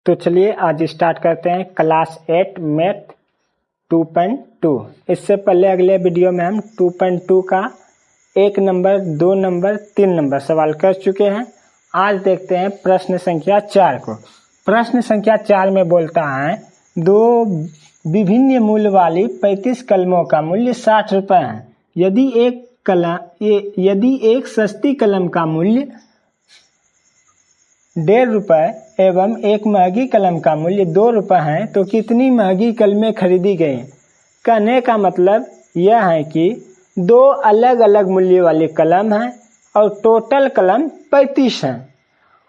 तो चलिए आज स्टार्ट करते हैं क्लास 8 मैथ 2.2। इससे पहले अगले वीडियो में हम 2.2 का 1 नंबर 2 नंबर 3 नंबर सवाल कर चुके हैं। आज देखते हैं प्रश्न संख्या 4 को। प्रश्न संख्या 4 में बोलता है दो विभिन्न मूल्य वाली 35 कलमों का मूल्य 60 रुपये है। यदि एक सस्ती कलम का मूल्य 1.5 रुपये एवं एक महंगी कलम का मूल्य 2 रुपये है तो कितनी महंगी कलमें खरीदी गई? कहने का मतलब यह है कि दो अलग अलग मूल्य वाली कलम है और टोटल कलम 35 है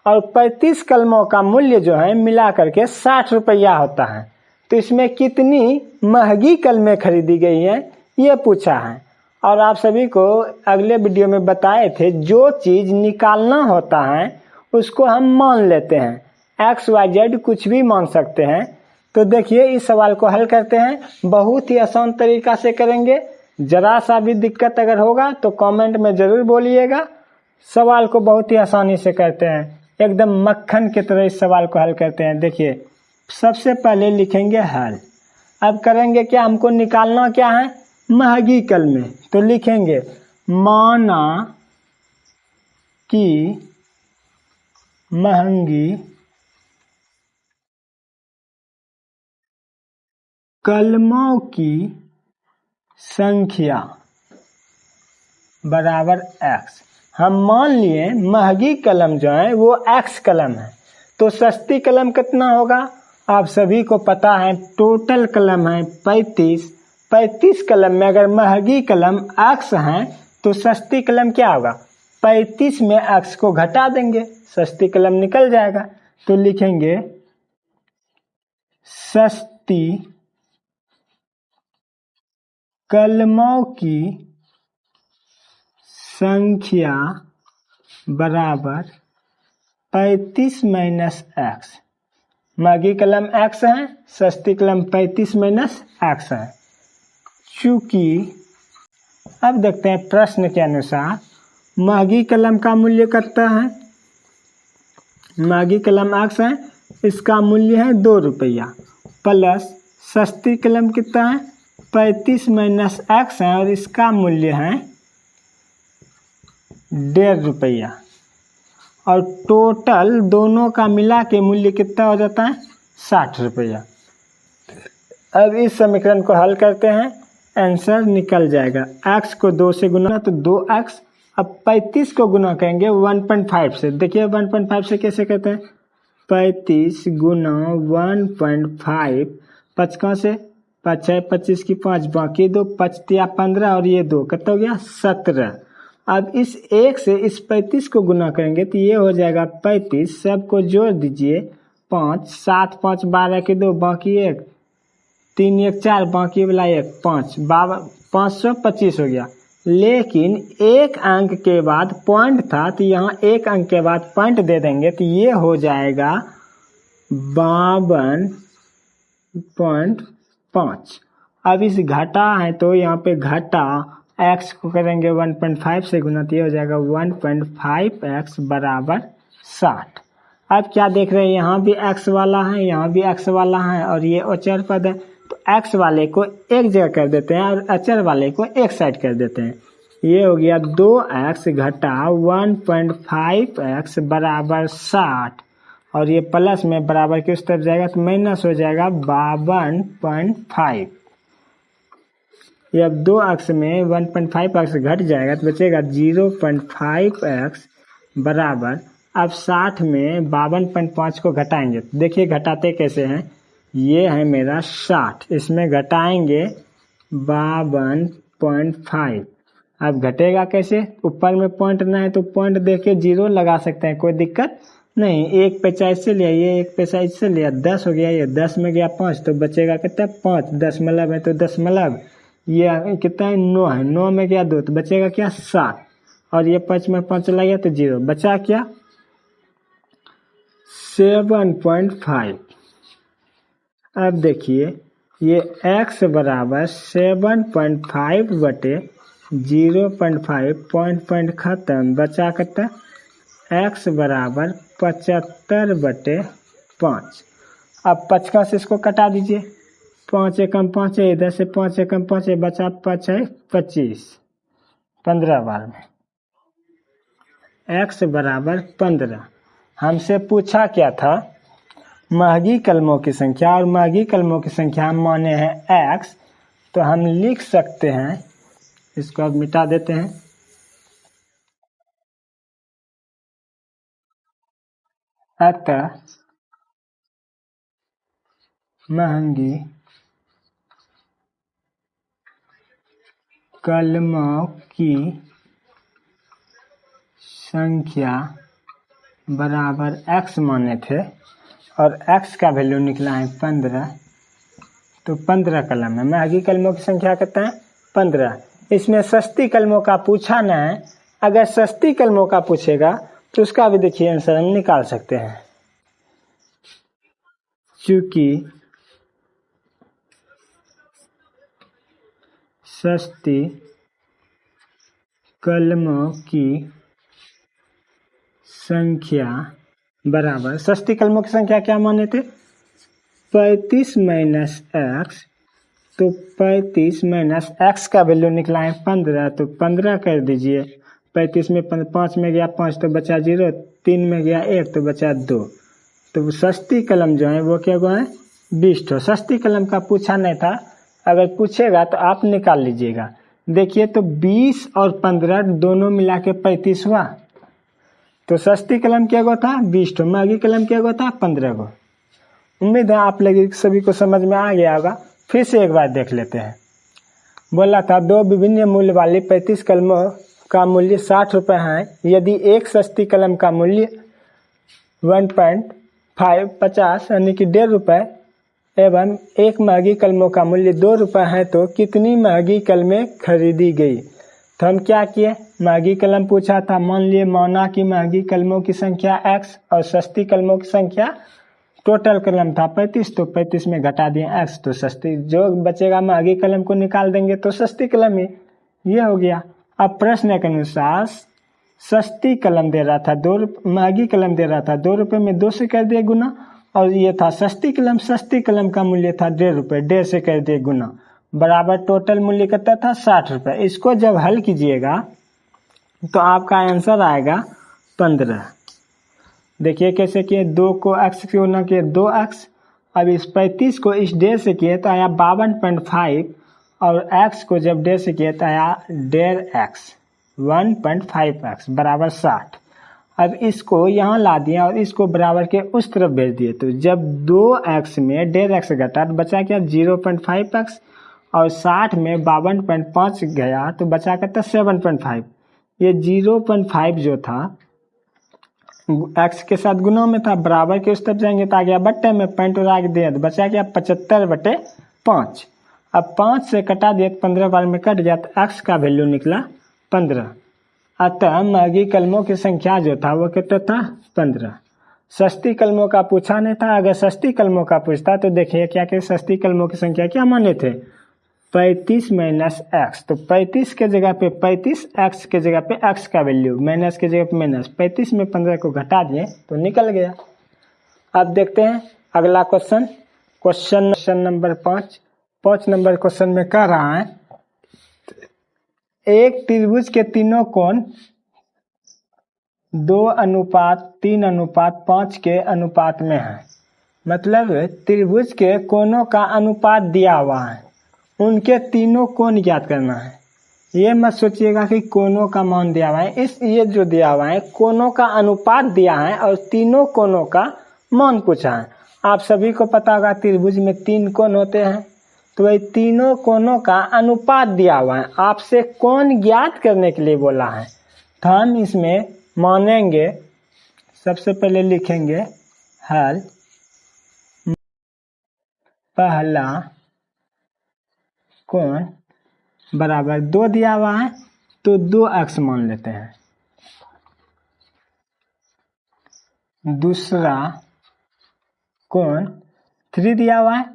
और 35 कलमों का मूल्य जो है मिला करके 60 रुपया होता है। तो इसमें कितनी महंगी कलमें खरीदी गई हैं ये पूछा है। और आप सभी को अगले वीडियो में बताए थे जो चीज़ निकालना होता है उसको हम मान लेते हैं, एक्स वाई जेड कुछ भी मान सकते हैं। तो देखिए इस सवाल को हल करते हैं, बहुत ही आसान तरीका से करेंगे। जरा सा भी दिक्कत अगर होगा तो कमेंट में ज़रूर बोलिएगा। सवाल को बहुत ही आसानी से करते हैं, एकदम मक्खन की तरह इस सवाल को हल करते हैं। देखिए सबसे पहले लिखेंगे हल। अब करेंगे क्या, हमको निकालना क्या है, महंगी कलमें। तो लिखेंगे माना कि महंगी कलमों की संख्या बराबर x। हम मान लिए महंगी कलम जो है वो x कलम है तो सस्ती कलम कितना होगा, आप सभी को पता है टोटल कलम है 35 कलम में अगर महंगी कलम x है तो सस्ती कलम क्या होगा, 35 में x को घटा देंगे, सस्ती कलम निकल जाएगा। तो लिखेंगे सस्ती कलमों की संख्या बराबर 35 माइनस x। महंगी कलम x है, सस्ती कलम 35 माइनस x है। चूंकि अब देखते हैं प्रश्न के अनुसार महंगी कलम का मूल्य कितना है, महंगी कलम x है, इसका मूल्य है 2 रुपया प्लस सस्ती कलम कितना है 35 माइनस x है और इसका मूल्य है 1.5 रुपया और टोटल दोनों का मिला के मूल्य कितना हो जाता है 60 रुपया। अब इस समीकरण को हल करते हैं, आंसर निकल जाएगा। x को 2 से गुना तो 2x, अब 35 को गुना करेंगे 1.5 से। देखिए 1.5 से कैसे करते हैं, 35 गुना 1.5, 5 से 5 है 25 की 5 बाकी 2 5 15 और ये 2 कितना हो गया 17। अब इस 1 से इस 35 को गुना करेंगे तो ये हो जाएगा 35, सबको जोड़ दीजिए 5 7 5 12 के 2 बाकी 1 3 1 4 बाकी वाला 1 5 525 हो गया। लेकिन एक अंक के बाद पॉइंट था तो यहाँ एक अंक के बाद पॉइंट दे देंगे तो ये हो जाएगा 52.5। अब इस घटा है तो यहाँ पे घटा x को करेंगे 1.5 से गुना तो ये हो जाएगा 1.5x बराबर 60। अब क्या देख रहे हैं, यहाँ भी x वाला है यहाँ भी x वाला है और ये अचर पद है तो x वाले को एक जगह कर देते हैं और अचर वाले को एक साइड कर देते हैं। ये हो गया 2x घटा 1.5x बराबर 60 और ये प्लस में बराबर किस तरफ जाएगा तो माइनस हो जाएगा 52.5। ये अब 2x में 1.5x घट जाएगा तो बचेगा 0.5x बराबर, अब 60 में 52.5 को घटाएंगे। देखिए घटाते कैसे हैं, ये है मेरा 60, इसमें घटाएंगे 52.5। अब घटेगा कैसे, ऊपर में पॉइंट ना है तो पॉइंट देख के 0 लगा सकते हैं, कोई दिक्कत नहीं। एक पैसा इससे लिया, ये एक पैसा इससे लिया, 10 हो गया, ये 10 में गया 5 तो बचेगा कितना 5, दशमलव है तो दशमलव, ये कितना है 9 है, 9 में गया 2 तो बचेगा क्या 7 और ये 5 में 5 चला गया तो 0 बचा क्या 7.5। अब देखिए ये x बराबर 7.5 बटे 0.5 पॉइंट खत्म, बचा कितना x बराबर 75 बटे 5 अब 5 से इसको कटा दीजिए, 5 एकम 5 है, इधर से 5 एकम 5 है, बचा 5 है 25, 15 बार में x बराबर 15। हमसे पूछा क्या था, महगी कलमों की संख्या, और महगी कलमों की संख्या हम माने हैं x, तो हम लिख सकते हैं, इसको अब मिटा देते हैं, अतः महंगी कलमों की संख्या बराबर x माने थे और x का वैल्यू निकला है 15, तो 15 कलम है। महंगी कलमों की संख्या कहते हैं 15। इसमें सस्ती कलमों का पूछा ना है, अगर सस्ती कलमों का पूछेगा तो उसका भी देखिए आंसर हम निकाल सकते हैं। क्योंकि सस्ती कलमों की संख्या बराबर, सस्ती कलमों की संख्या क्या माने थे, 35 माइनस एक्स, तो 35 माइनस एक्स का वैल्यू निकला है 15, तो 15 कर दीजिए, 35 में 5 में गया 5 तो बचा 0, 3 में गया 1 तो बचा 2, तो सस्ती कलम जो है वो क्या हुआ है 20 ठो। सस्ती कलम का पूछा नहीं था, अगर पूछेगा तो आप निकाल लीजिएगा। देखिए तो 20 और 15 दोनों मिला के 35 हुआ, तो सस्ती कलम क्या हुआ था 20 ठो, महंगी कलम क्या हुआ था 15 गो। उम्मीद है आप लोग सभी को समझ में आ गया होगा। फिर से एक बार देख लेते हैं। बोला था दो विभिन्न मूल्य वाली 35 कलमों का मूल्य 60 रुपये है। यदि एक सस्ती कलम का मूल्य 1.50 यानी कि 1.5 रुपये एवं एक महंगी कलमों का मूल्य 2 रुपये है, तो कितनी महंगी कलमें खरीदी गई। तो हम क्या किए, महंगी कलम पूछा था, मान लिए माना कि महंगी कलमों की संख्या x और सस्ती कलमों की संख्या, टोटल कलम था 35, तो 35 में घटा दिए x, तो सस्ती जो बचेगा महंगी कलम को निकाल देंगे तो सस्ती कलम ही, ये हो गया। अब प्रश्न के अनुसार सस्ती कलम दे रहा था 2 रुपये, महंगी कलम दे रहा था 2 रुपये में 2 से कर दिए गुना, और ये था सस्ती कलम का मूल्य था 1.5 रुपये, 1.5 से कर दिए गुना, बराबर टोटल मूल्य कितना था 60 रुपये। इसको जब हल कीजिएगा तो आपका आंसर आएगा 15। देखिए कैसे किए, 2 को x से गुना किए 2x, अब इस 35 को इस 1.5 से किए तो आया 52.5, और x को जब 1.5 से किए तो आया 1.5x 1.5x बराबर 60। अब इसको यहाँ ला दिया और इसको बराबर के उस तरफ भेज दिए, तो जब 2x में 1.5x घटा तो बचा क्या 0.5x, और 60 में 52.5 गया तो बचा करता 7.5। ये 0.5 जो था x के साथ गुना में था, बराबर के उस तरफ जाएंगे तो आ गया बट्टे में, पॉइंट और आगे दिया तो बचा गया 75/5। अब 5 से कटा दिया तो 15 बार में कट गया, तो x का वैल्यू निकला 15। अतः महंगी कलमों की संख्या जो था वो कितना था 15। सस्ती कलमों का पूछा नहीं था, अगर सस्ती कलमों का पूछता तो देखिए क्या क्या सस्ती कलमों की संख्या क्या माने थे 35 माइनस एक्स, तो 35 के जगह पे 35, x के जगह पे x का वैल्यू, माइनस के जगह पे माइनस, 35 में 15 को घटा दिए तो निकल गया। अब देखते हैं अगला क्वेश्चन नंबर 5 नंबर क्वेश्चन में कह रहा है एक त्रिभुज के तीनों कोण 2:3:5 के अनुपात में है। मतलब त्रिभुज के कोणों का अनुपात दिया हुआ है, उनके तीनों कोण ज्ञात करना है। ये मत सोचिएगा कि कोणों का मान दिया हुआ है, ये जो दिया हुआ है कोणों का अनुपात दिया है और तीनों कोणों का मान पूछा है। आप सभी को पता होगा त्रिभुज में 3 कोण होते हैं, तो वही तीनों कोणों का अनुपात दिया हुआ है, आपसे कोण ज्ञात करने के लिए बोला है। तो हम इसमें मानेंगे, सबसे पहले लिखेंगे हल, पहला कोण बराबर 2 दिया हुआ है तो 2x मान लेते हैं, दूसरा कोण 3 दिया हुआ है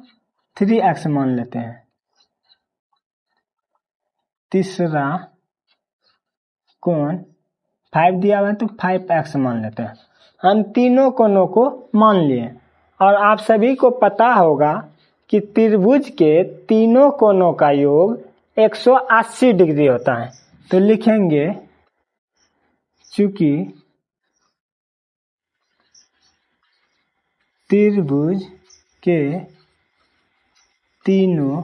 3x मान लेते हैं, तीसरा कोण 5 दिया हुआ है तो 5x मान लेते हैं। हम तीनों कोणों को मान लिए। और आप सभी को पता होगा कि त्रिभुज के तीनों कोनों का योग 180 डिग्री होता है। तो लिखेंगे चूंकि त्रिभुज के तीनों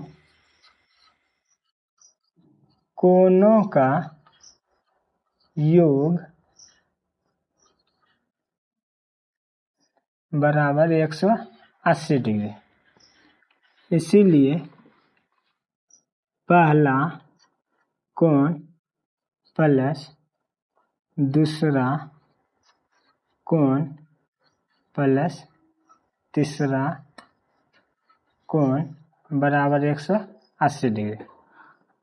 कोनों का योग बराबर 180 डिग्री, इसीलिए पहला कोण प्लस दूसरा कोण प्लस तीसरा कोण बराबर 180 डिग्री।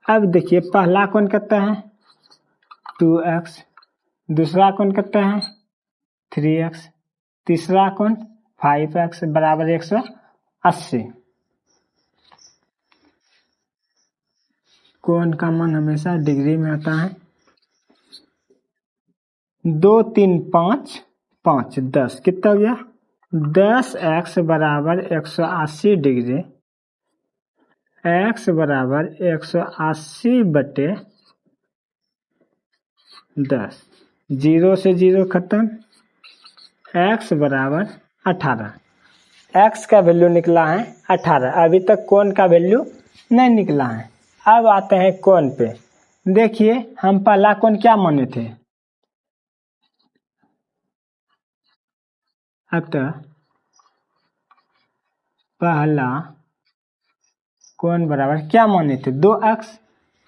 अब देखिए पहला कोण कितना है 2x, दूसरा कोण कितना है 3x, तीसरा कोण 5x बराबर 180। कोण का मान हमेशा डिग्री में आता है। 2 3 5 5 10 कितना हो गया 10x बराबर 180 डिग्री, x बराबर 180 बटे 10, 0 से 0 खत्म, x बराबर 18। x का वैल्यू निकला है 18। अभी तक कोण का वैल्यू नहीं निकला है। अब आते हैं कोण पे। देखिए हम पहला कोण क्या माने थे, अतः पहला कोण बराबर क्या माने थे 2x,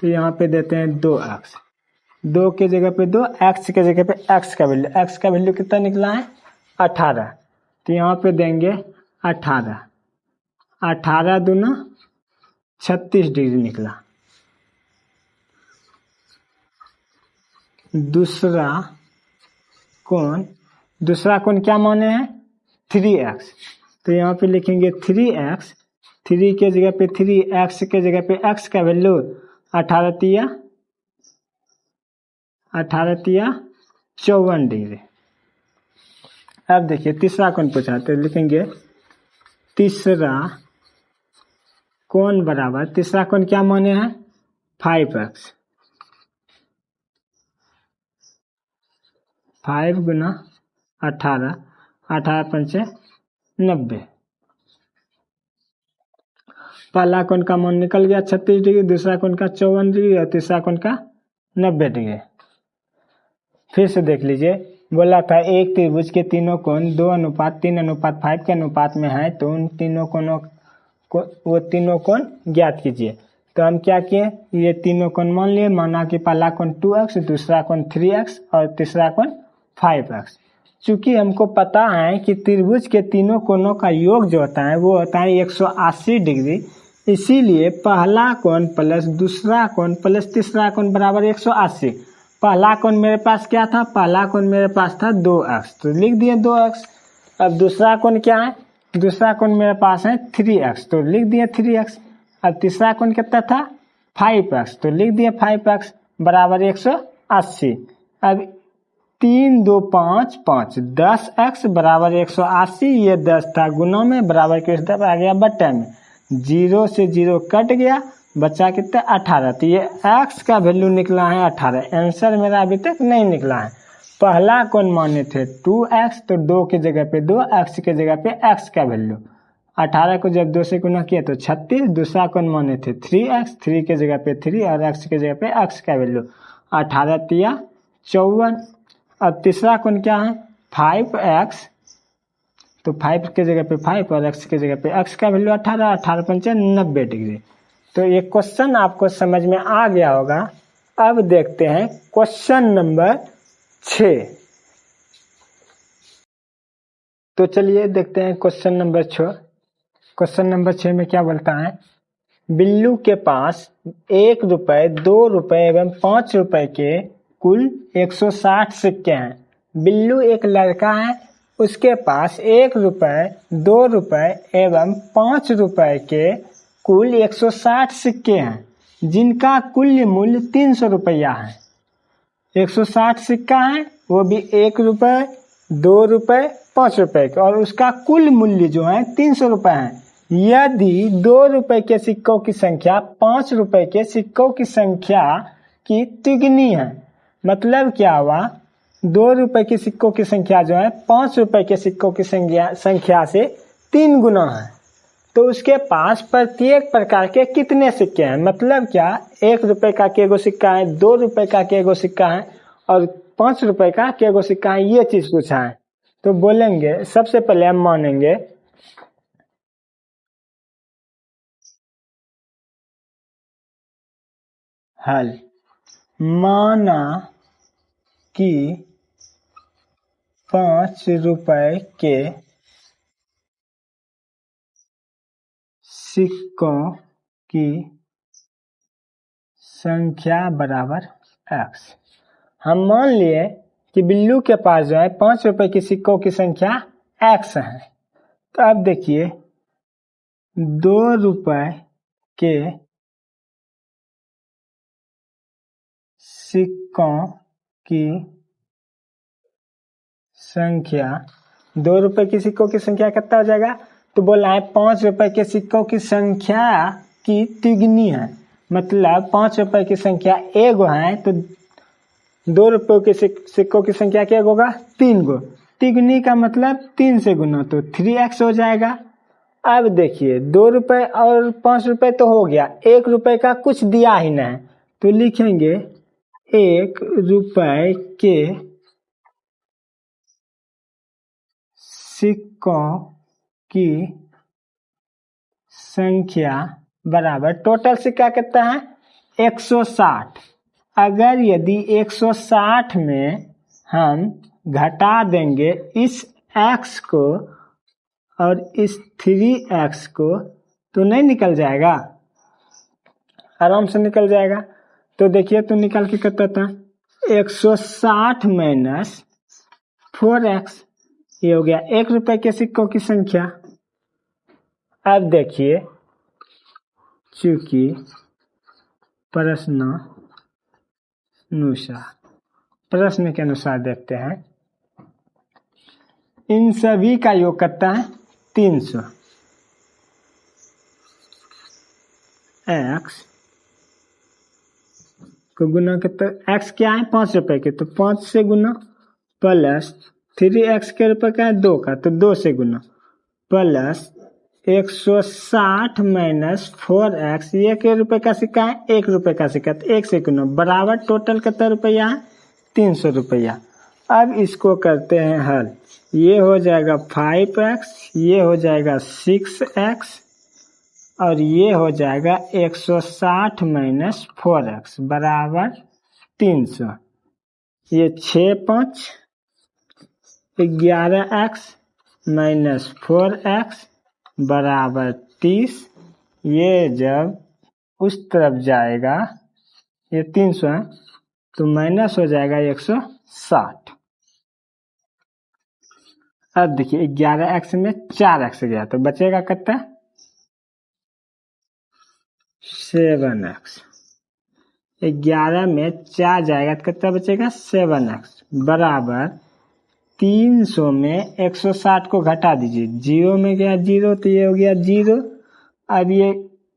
तो यहाँ पे देते हैं 2x, 2 के जगह पे 2, x के जगह पे x का वैल्यू कितना निकला है 18, तो यहाँ पे देंगे 18, 18 दूना 36 डिग्री निकला। दूसरा कोण क्या माने हैं 3x, तो यहाँ पे लिखेंगे 3x, 3 के जगह पे 3, x के जगह पे x का वैल्यू 18 तिया 54 डिग्री। अब देखिए तीसरा कोण पूछा, तो लिखेंगे तीसरा कोण बराबर, तीसरा कोण क्या माने हैं 5x, 5 गुना 18, 18 पंचे 90। पहला कोण का मान निकल गया 36 डिग्री, दूसरा कोण का 54 डिग्री और तीसरा कोण का 90 डिग्री। फिर से देख लीजिए, बोला था एक त्रिभुज के तीनों कोण 2:3:5 के अनुपात में है, तो उन तीनों कोणों को वो तीनों कोण ज्ञात कीजिए। तो हम क्या किए, ये तीनों कोण मान लिए, माना कि पहला कोण 2x, दूसरा कोण 3x और तीसरा कोण 5x। चूंकि हमको पता है कि त्रिभुज के तीनों कोणों का योग जो होता है वो होता है 180 डिग्री, इसीलिए पहला कोण प्लस दूसरा कोण प्लस तीसरा कोण बराबर 180। पहला कोण मेरे पास क्या था, पहला कोण मेरे पास था 2x, तो लिख दिए 2x। अब दूसरा कोण क्या है, दूसरा कोण मेरे पास है 3x, तो लिख दिए 3x। अब तीसरा कोण कितना था 5x, तो लिख दिए 5x बराबर 180। अब 3 2 5 5 10x बराबर 180, ये 10 था गुना में, बराबर किस तरफ आ गया बट्टे में, 0 से 0 कट गया, बचा कितना 18। तो ये x का वैल्यू निकला है 18। आंसर मेरा अभी तक नहीं निकला है। पहला कोण माने थे 2x, तो 2 के जगह पे 2, x के जगह पे x का वैल्यू, 18 को जब 2 से गुना किया तो 36। दूसरा कोण माने थे 3x, 3 के जगह पे 3 और x के जगह पे x का वैल्यू 18 तिया 54। अब तीसरा कोण क्या है 5x, तो 5 के जगह पे 5 और x के जगह पे x का वैल्यू 18, 18 पंचे 90 डिग्री। तो ये क्वेश्चन आपको समझ में आ गया होगा। अब देखते हैं क्वेश्चन नंबर 6। तो चलिए देखते हैं क्वेश्चन नंबर 6। क्वेश्चन नंबर 6 में क्या बोलता है, बिल्लू के पास 1 रुपए, 2 रुपए एवं 5 रुपए के कुल 160 सिक्के हैं। बिल्लू एक लड़का है, उसके पास 1 रुपए, 2 रुपए एवं 5 रुपए के कुल 160 सिक्के हैं, जिनका कुल मूल्य 300 रुपया है। 160 सिक्का है, वो भी 1 रुपए, 2 रुपए, 5 रुपए के और उसका कुल मूल्य जो है 300 रुपए है। यदि 2 रुपए के सिक्कों की संख्या 5 रुपए के सिक्कों की संख्या की तिगुनी है, मतलब क्या हुआ, 2 रुपए के सिक्कों की संख्या जो है 5 रुपए के सिक्कों की संख्या से 3 गुना है, तो उसके पास प्रत्येक प्रकार के कितने सिक्के हैं। मतलब क्या, 1 रुपए का केगो सिक्का है, 2 रुपए का केगो सिक्का है और 5 रुपए का केगो सिक्का है, ये चीज पूछा है। तो बोलेंगे, सबसे पहले हम मानेंगे हल। माना कि 5 रुपए के सिक्कों की संख्या बराबर x। हम मान लिए कि बिल्लू के पास जो है 5 रुपए की सिक्कों की संख्या x है। तो अब देखिए, 2 रुपए के सिक्कों की संख्या, 2 रुपए की सिक्कों की संख्या कितना हो जाएगा, तो बोला है 5 रुपए के सिक्कों की संख्या की तिगुनी है, मतलब 5 रुपए की संख्या एगो है तो 2 रुपए के सिक्कों की संख्या क्या होगा, 3 गो। तिगुनी का मतलब 3 से गुना, तो 3x हो जाएगा। अब देखिए, 2 रुपए और 5 रुपए तो हो गया, 1 रुपए का कुछ दिया ही नहीं, तो लिखेंगे 1 रुपए के सिक्कों की संख्या बराबर टोटल सिक्का कितना है, 160। अगर यदि 160 में हम घटा देंगे इस x को और इस 3x को, तो नहीं निकल जाएगा, आराम से निकल जाएगा। तो देखिए, तो निकाल के कितना था, 160 माइनस 4x, ये हो गया 1 रुपए के सिक्कों की संख्या। अब देखिए, चूंकि प्रश्न के अनुसार देखते हैं, इन सभी का योग करता है 300। x को गुना करते, x क्या है, 5 रुपए के, तो 5 से गुना, प्लस 3x के रुपए का है 2 का, तो 2 से गुना, प्लस 160 माइनस 4x, ये के रुपए का सिक्का है, 1 रुपए का सिक्का, तो 1 से गुना, बराबर टोटल कितना रुपया है, 300 रुपया। अब इसको करते हैं हल, ये हो जाएगा 5x, ये हो जाएगा 6x और ये हो जाएगा 160 माइनस 4x बराबर 300। ये 6 5 11x माइनस 4x बराबर 30। ये जब उस तरफ जाएगा, ये 300 है तो माइनस हो जाएगा 160। अब देखिए, 11x में 4x गया तो बचेगा कितना, 7x। 11 में 4 जाएगा तो कितना बचेगा, 7x बराबर 300 में 160 को घटा दीजिए, 0 में गया 0 तो ये हो गया 0। अब ये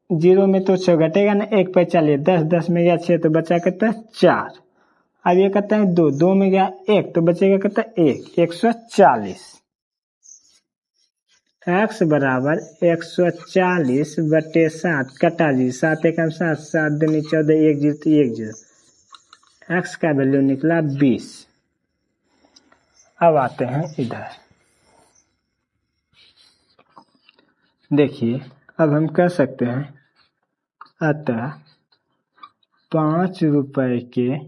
0 में तो 6 घटेगा ना, 1 पे चलिए 10, 10 में गया 6 तो बचा कितना 4। अब ये कहता है 2, 2 में गया 1 तो बचेगा कितना 1, 140। x बराबर 140 बटे 7 कटा जी, 7 एकम 7, 7 दूनी 14, 1 जीरो तो 1 जीरो, x का वैल्यू निकला 20। अब आते हैं इधर, देखिए अब हम कह सकते हैं, अतः 5 रुपए के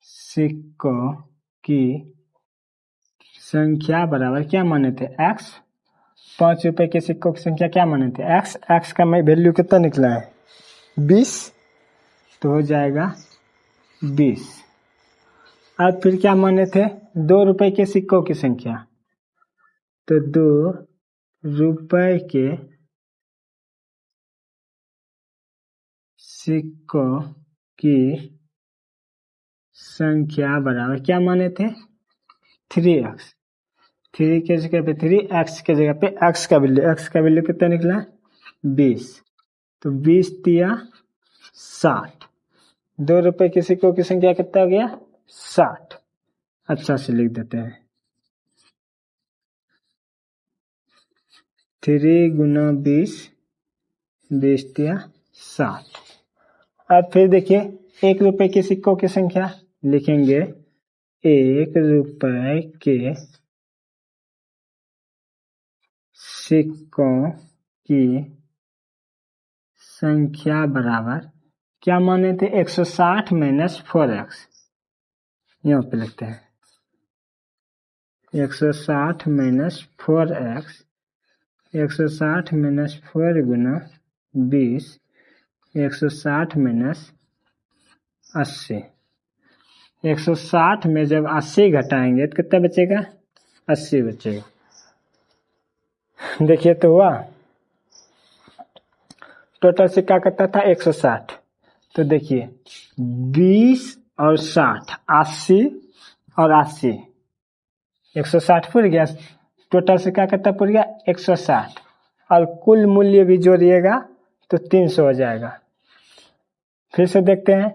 सिक्कों की संख्या बराबर क्या माने थे, x। 5 रुपए के सिक्कों की संख्या क्या माने थे, x। x का वैल्यू कितना निकला है, 20, तो हो जाएगा 20। अब फिर क्या माने थे, 2 रुपए के सिक्कों की संख्या, तो 2 रुपए के सिक्कों की संख्या बराबर क्या माने थे, 3x, 3 के जगह पे 3, x के जगह पे x का वैल्यू कितना निकला 20, तो 20 तिया 60, 2 रुपए के सिक्कों की संख्या कितना हो गया 60। अच्छा से लिख देते हैं 3 गुना 20, 20 तिया 60। अब फिर देखिए 1 रुपए के सिक्कों की संख्या लिखेंगे, 1 रुपए के सिक्कों की संख्या बराबर क्या माने थे 160 माइनस 4x, यहाँ पे लिखते हैं 160 माइनस 4x, 160 माइनस 4 गुना 20, 160 माइनस 80। 160 में जब 80 घटाएंगे तो कितना बचेगा 80 बचेगा। देखिए तो हुआ, टोटल सिक्का कितना था 160, तो देखिए 20 और 60, 80 और 80, 160 पूर गया, टोटल सिक्का कितना पूर गया 160, और कुल मूल्य भी जोड़िएगा तो 300 हो जाएगा। फिर से देखते हैं,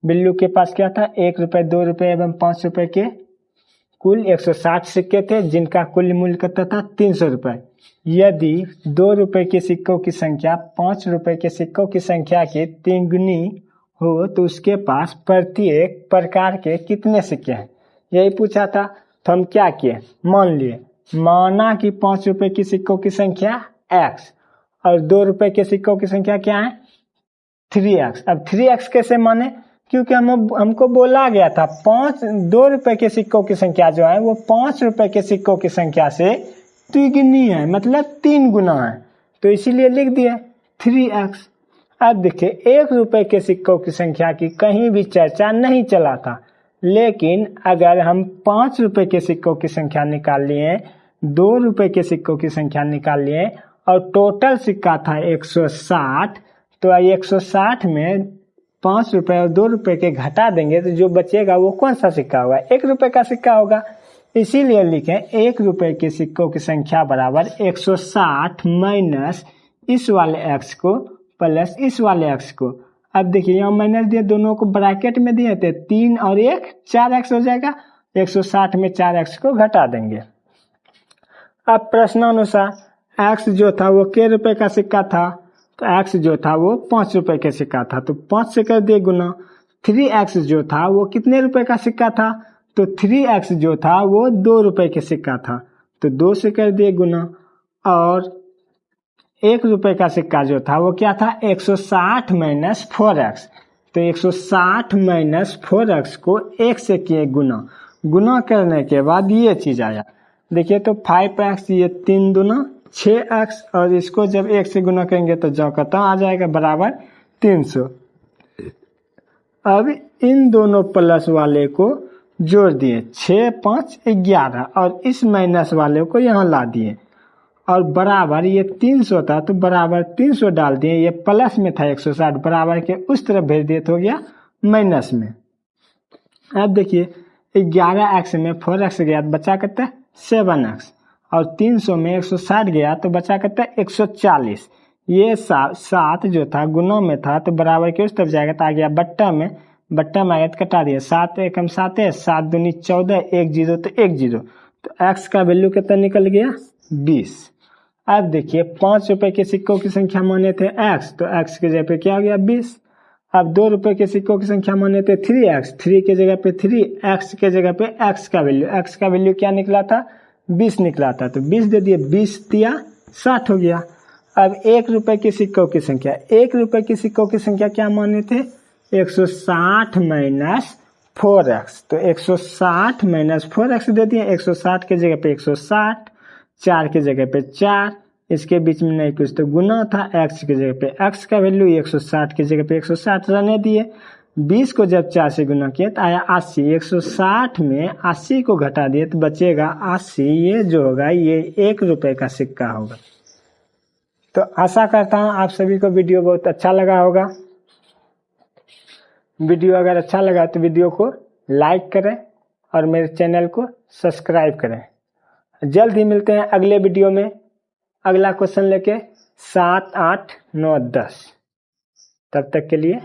बिल्लू के पास क्या था 1 रुपए, 2 रुपए एवं 5 रुपए के कुल 160 सिक्के थे, जिनका कुल मूल्य कितना था 300 रुपए। यदि 2 रुपए के सिक्कों की संख्या 5 रुपए के सिक्कों की संख्या के 3 गुनी हो तो उसके पास प्रत्येक प्रकार के कितने सिक्के हैं, यही पूछा था। तो हम क्या किए, मान लिए, माना कि 5 रुपए की सिक्कों की संख्या x और 2 रुपए के सिक्कों की संख्या क्या है 3x। अब 3x कैसे माने, क्योंकि हमको बोला गया था 2 रुपए के सिक्कों की संख्या जो है वो 5 रुपए के सिक्कों की संख्या से द्विगुनी है, मतलब 3 गुना है, तो इसीलिए लिख दिए 3x। अब देखिए 1 रुपए के सिक्कों की संख्या की कहीं भी चर्चा नहीं चला था, लेकिन अगर हम 5 रुपए के सिक्कों की संख्या निकाल लिए, 2 रुपए के सिक्कों की संख्या निकाल लिए और टोटल सिक्का था 160, तो 160 में 5 रुपए और 2 रुपए के घटा देंगे तो जो बचेगा वो कौन सा सिक्का होगा 1 रुपए का सिक्का होगा। इसीलिए लिखें 1 रुपए के सिक्कों की संख्या बराबर 160 माइनस इस वाले x को प्लस इस वाले x को। अब देखिए यहाँ माइनस दिए, दोनों को ब्रैकेट में दिए थे, 3 और 1 4x हो जाएगा, 160 में 4x को घटा देंगे। अब प्रश्नानुसार x जो था वो के रुपए का सिक्का था, तो x जो था वो 5 रुपए का सिक्का था, तो 5 से कर दिए गुना। 3x जो था वो कितने रुपए का सिक्का था, तो 3x जो था वो 2 रुपए के सिक्का था, तो 2 से कर दिए गुना। और 1 रुपए का सिक्का जो था वो क्या था 160 माइनस 4x, तो 160 माइनस 4x को 1 से किए गुना। गुना करने के बाद ये चीज आया, देखिए तो 5x, ये 3 दूना 6x, और इसको जब 1 से गुना करेंगे तो जो कितना आ जाएगा बराबर 300। अब इन दोनों प्लस वाले को जोड़ दिए, 6 5 11, और इस माइनस वाले को यहाँ ला दिए, और बराबर ये 300 था तो बराबर 300 डाल दिए, ये प्लस में था 160, बराबर के उस तरफ भेज दिए तो हो गया माइनस में। अब देखिए 11x में 4x गया तो बचा कितना 7x, और 300 में 160 गया तो बचा कितना 140। ये 7 जो था गुना में था तो बराबर के उस तरफ जाएगा तो आ गया बट्टा में, बट्टा में आया तो कटा दिया, 7 एकम 7 है, 7 दूनी 14, 1 0 तो 1 0, तो x का वैल्यू कितना निकल गया 20। अब देखिए 5 रुपए के सिक्कों की संख्या माने थे x, तो x के जगह पे क्या हो गया 20। अब 2 रुपए के सिक्कों की संख्या माने थे 3x, 3 के जगह पे 3, x के जगह पे x का वैल्यू क्या निकला था 20 निकला था, तो 20 दे दिए, 20 तिया 60 हो गया। अब 1 रुपए के सिक्कों की संख्या, 1 रुपए के सिक्कों की संख्या क्या माने थे 160 माइनस 4x, तो 160 माइनस 4x दे दिए, 160 के जगह पे 160, 4 के जगह पे 4, इसके बीच में नहीं कुछ तो गुना था, x के जगह पे x का वैल्यू 160 की जगह पे 160 रहने दिए। 20 को जब 4 से गुना किया तो आया 80, 160 में 80 को घटा दिए तो बचेगा 80, ये जो होगा ये 1 रुपए का सिक्का होगा। तो आशा करता हूँ आप सभी को वीडियो बहुत अच्छा लगा होगा। वीडियो अगर अच्छा लगा तो वीडियो को लाइक करें और मेरे चैनल को सब्सक्राइब करें। जल्द ही मिलते हैं अगले वीडियो में अगला क्वेश्चन लेके 7, 8, 9, 10। तब तक के लिए